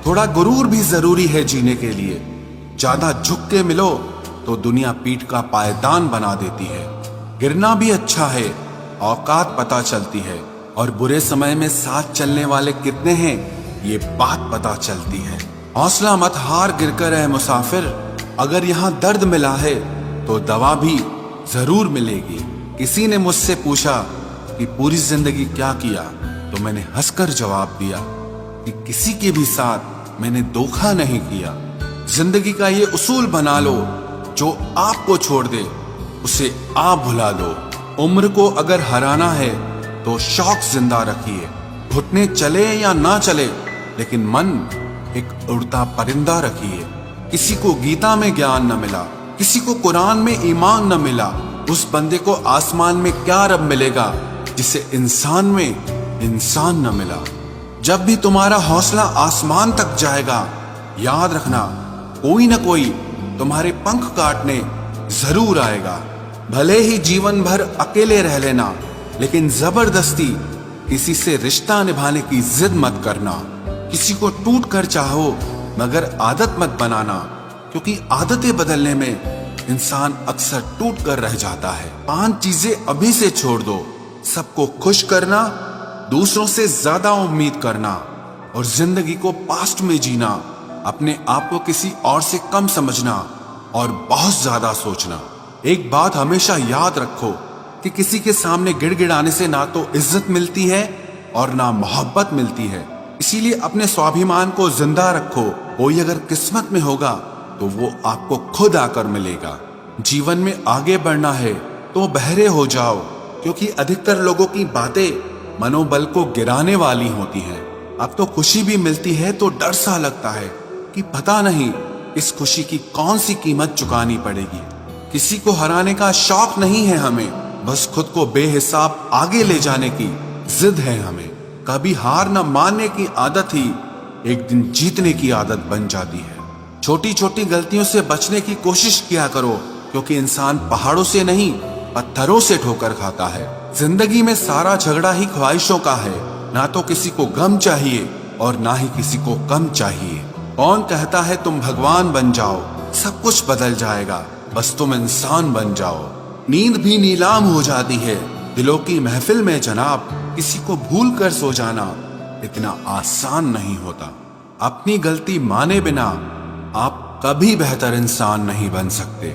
थोड़ा गुरूर भी जरूरी है जीने के लिए। ज्यादा झुक के मिलो तो दुनिया पीठ का पायदान बना देती है। गिरना भी अच्छा है, औकात पता चलती है, और बुरे समय में साथ चलने वाले कितने हैं ये बात पता चलती है। हौसला मत हार गिरकर है मुसाफिर, अगर यहाँ दर्द मिला है तो दवा भी जरूर मिलेगी। किसी ने मुझसे पूछा कि पूरी जिंदगी क्या किया, तो मैंने हंसकर जवाब दिया कि किसी के भी साथ मैंने धोखा नहीं किया। जिंदगी का ये उसूल बना लो, जो आपको छोड़ दे उसे आप भुला दो। उम्र को अगर हराना है तो शौक जिंदा रखिए। घुटने चले या ना चले, लेकिन मन एक उड़ता परिंदा रखिए। किसी को गीता में ज्ञान न मिला, किसी को कुरान में ईमान न मिला, उस बंदे को आसमान में क्या रब मिलेगा जिसे इंसान में इंसान न मिला। जब भी तुम्हारा हौसला आसमान तक जाएगा, याद रखना कोई न कोई तुम्हारे पंख काटने जरूर आएगा। भले ही जीवन भर अकेले रह लेना, लेकिन जबरदस्ती किसी से रिश्ता निभाने की जिद मत करना। किसी को टूट कर चाहो, मगर आदत मत बनाना, क्योंकि आदतें बदलने में इंसान अक्सर टूट कर रह जाता है। 5 चीजें अभी से छोड़ दो। सबको खुश करना, दूसरों से ज्यादा उम्मीद करना, और जिंदगी को पास्ट में जीना, अपने आप को किसी और से कम समझना, और बहुत ज्यादा सोचना। एक बात हमेशा याद रखो कि किसी के सामने गिड़गिड़ाने से ना तो इज्जत मिलती है और ना मोहब्बत मिलती है। इसीलिए अपने स्वाभिमान को जिंदा रखो। कोई अगर किस्मत में होगा तो वो आपको खुद आकर मिलेगा। जीवन में आगे बढ़ना है तो बहरे हो जाओ, क्योंकि अधिकतर लोगों की बातें मनोबल को गिराने वाली होती हैं। अब तो खुशी भी मिलती है तो डर सा लगता है कि पता नहीं इस खुशी की कौन सी कीमत चुकानी पड़ेगी। किसी को हराने का शौक नहीं है हमें, बस खुद को बेहिसाब आगे ले जाने की जिद है हमें। कभी हार न मानने की आदत ही एक दिन जीतने की आदत बन जाती है। छोटी छोटी गलतियों से बचने की कोशिश किया करो, क्योंकि इंसान पहाड़ों से नहीं पत्थरों से ठोकर खाता है। जिंदगी में सारा झगड़ा ही ख्वाहिशों का है। ना तो किसी को गम चाहिए और ना ही किसी को कम चाहिए। कौन कहता है तुम भगवान बन जाओ, सब कुछ बदल जाएगा, बस तुम इंसान बन जाओ। नींद भी नीलाम हो जाती है दिलों की महफिल में जनाब। किसी को भूल कर सो जाना इतना आसान नहीं होता। अपनी गलती माने बिना आप कभी बेहतर इंसान नहीं बन सकते।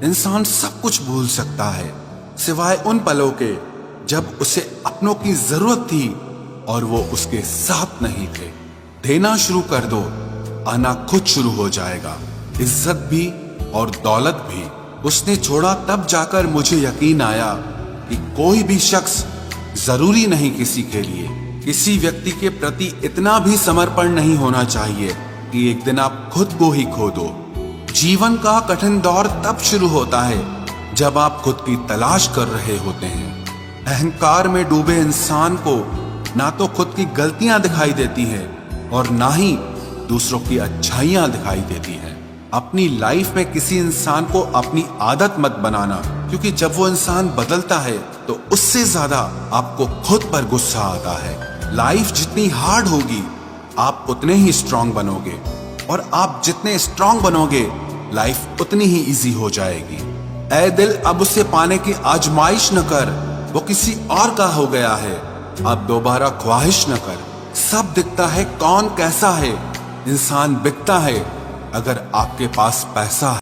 इंसान सब कुछ भूल सकता है, सिवाय उन पलों के जब उसे अपनों की जरूरत थी और वो उसके साथ नहीं थे। देना शुरू कर दो, आना खुद शुरू हो जाएगा। इज्जत भी और दौलत भी उसने छोड़ा, तब जाकर मुझे यकीन आया कि कोई भी शख्स जरूरी नहीं किसी के लिए। किसी व्यक्ति के प्रति इतना भी समर्पण नहीं होना चाहिए कि एक दिन आप खुद को ही खो दो। जीवन का कठिन दौर तब शुरू होता है जब आप खुद की तलाश कर रहे होते हैं। अहंकार में डूबे इंसान को ना तो खुद की गलतियां दिखाई देती हैं और ना ही दूसरों की अच्छाइयां दिखाई देती हैं। अपनी लाइफ में किसी इंसान को अपनी आदत मत बनाना, क्योंकि जब वो इंसान बदलता है तो उससे ज्यादा आपको खुद पर गुस्सा आता है। लाइफ जितनी हार्ड होगी आप उतने ही स्ट्रांग बनोगे, और आप जितने स्ट्रांग बनोगे लाइफ उतनी ही इजी हो जाएगी। ऐ दिल अब उसे पाने की आजमाइश न कर, वो किसी और का हो गया है, अब दोबारा ख्वाहिश न कर। सब दिखता है कौन कैसा है, इंसान बिकता है अगर आपके पास पैसा है।